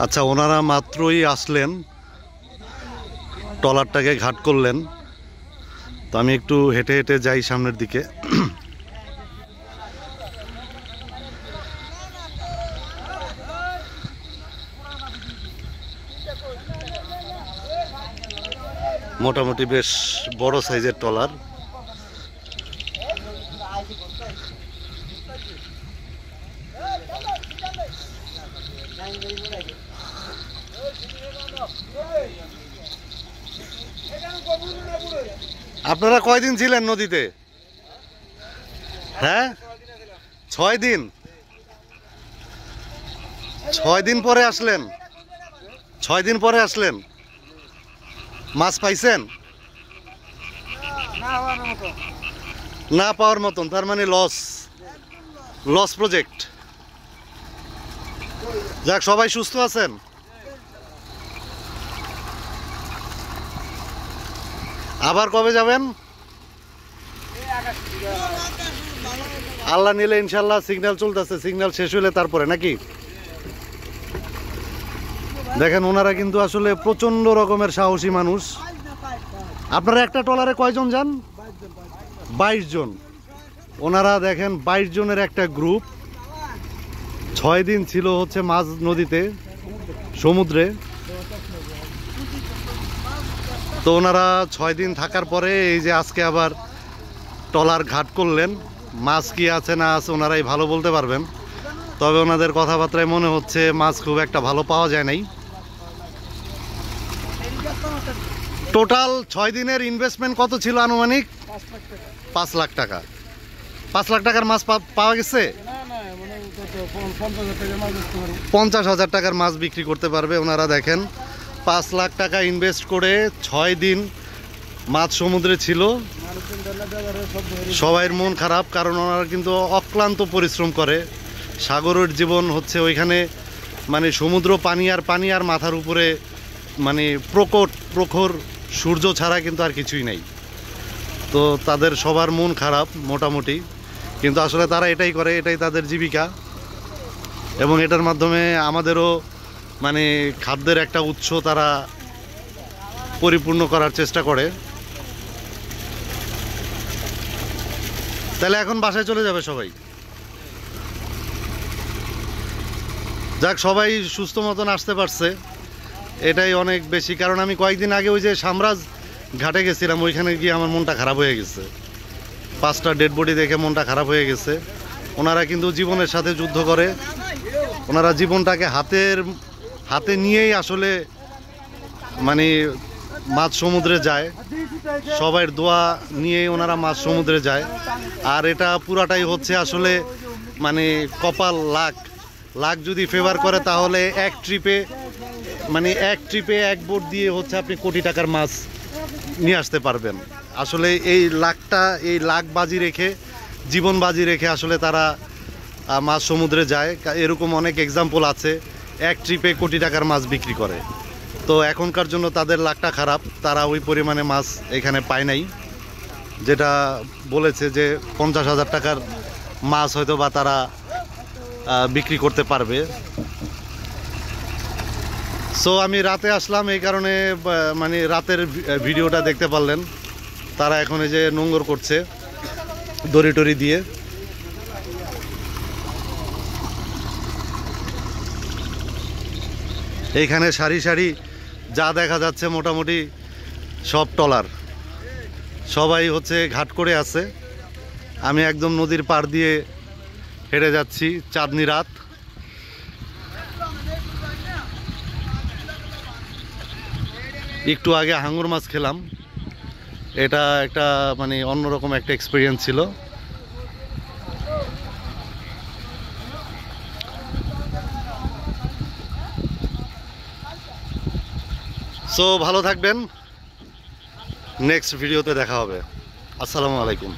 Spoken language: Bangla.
আচ্ছা, ওনারা মাত্রই আসলেন, ট্রলারটাকে ঘাট করলেন। তো আমি একটু হেঁটে হেঁটে যাই সামনের দিকে। মোটামুটি বেশ বড় সাইজের ট্রলার। আপনারা কয়দিন ছিলেন নদীতে? হ্যাঁ, 6 দিন। 6 দিন পরে আসলেন? 6 দিন পরে আসলেন? মাছ পাইছেন? না পাওয়ার মতন, তার মানে লস প্রজেক্ট। যাক, সবাই সুস্থ আছেন? আবার কবে যাবেন? আল্লাহ নিলে ইনশাল্লাহ। সিগন্যাল চলতেছে, সিগন্যাল শেষ হলে তারপরে নাকি? দেখেন, ওনারা কিন্তু আসলে প্রচন্ড রকমের সাহসী মানুষ। আপনারা একটা ট্রলারে কয়জন যান? 22 জন। ওনারা দেখেন 22 জনের একটা গ্রুপ। 6 দিন ছিল হচ্ছে মাঝ নদীতে, সমুদ্রে। তো ওনারা 6 দিন থাকার পরে এই যে আজকে আবার ট্রলার ঘাট করলেন। মাছ কি আছে না আছে ওনারাই ভালো বলতে পারবেন। তবে ওনাদের কথাবার্তায় মনে হচ্ছে মাছ খুব একটা ভালো পাওয়া যায় নাই। টোটাল 6 দিনের ইনভেস্টমেন্ট কত ছিল আনুমানিক? 5 লাখ টাকা। 5 লাখ টাকার মাছ পাওয়া গেছে? 50,000 টাকার মাছ বিক্রি করতে পারবে ওনারা। দেখেন, 5 লাখ টাকা ইনভেস্ট করে 6 দিন মাছ সমুদ্রে ছিল। সবাই মন খারাপ, কারণ ওনারা কিন্তু অক্লান্ত পরিশ্রম করে। সাগরের জীবন হচ্ছে ওইখানে, মানে সমুদ্র পানি আর মাথার উপরে মানে প্রখর সূর্য ছাড়া কিন্তু আর কিছুই নাই। তো তাদের সবার মন খারাপ মোটামুটি, কিন্তু আসলে তারা এটাই করে, এটাই তাদের জীবিকা। এবং এটার মাধ্যমে আমাদেরও মানে খাদ্যের একটা উৎস তারা পরিপূর্ণ করার চেষ্টা করে। তাহলে এখন বাসায় চলে যাবে সবাই? যাক, সবাই সুস্থ মতন আসতে পারছে, এটাই অনেক বেশি। কারণ আমি কয়েকদিন আগে ওই যে সামরাজ ঘাটে গেছিলাম, ওইখানে গিয়ে আমার মনটা খারাপ হয়ে গেছে। 5টা ডেড বডি দেখে মনটা খারাপ হয়ে গেছে। ওনারা কিন্তু জীবনের সাথে যুদ্ধ করে। ওনারা জীবনটাকে হাতে নিয়েই আসলে মানে মাছ সমুদ্রে যায়। সবার দোয়া নিয়েই ওনারা মাছ সমুদ্রে যায়। আর এটা পুরাটাই হচ্ছে আসলে মানে কপাল, লাক যদি ফেভার করে তাহলে এক ট্রিপে এক বোট দিয়ে হচ্ছে আপনি কোটি টাকার মাছ নিয়ে আসতে পারবেন। আসলে এই লাখ বাজি রেখে, জীবন বাজি রেখে আসলে তারা মাছ সমুদ্রে যায়। এরকম অনেক এক্সাম্পল আছে, এক ট্রিপে কোটি টাকার মাছ বিক্রি করে। তো এখনকার জন্য তাদের লাকটা খারাপ, তারা ওই পরিমাণে মাছ এখানে পায় নাই। যেটা বলেছে যে 50,000 টাকার মাছ হয়তো বা তারা বিক্রি করতে পারবে। সো আমি রাতে আসলাম, এই কারণে মানে রাতের ভিডিওটা দেখতে পারলেন। তারা এখন এই যে নোঙর করছে দড়ি টড়ি দিয়ে। এইখানে সারি সারি যা দেখা যাচ্ছে মোটামুটি সব ট্রলার, সবাই হচ্ছে ঘাট করে আছে। আমি একদম নদীর পাড় দিয়ে হেঁটে যাচ্ছি, চাঁদনি রাত। একটু আগে হাঙর মাছ খেলাম, এটা একটা মানে অন্যরকম একটা এক্সপিরিয়েন্স ছিল। সো ভালো থাকবেন, নেক্সট ভিডিওতে দেখা হবে। আসসালামু আলাইকুম।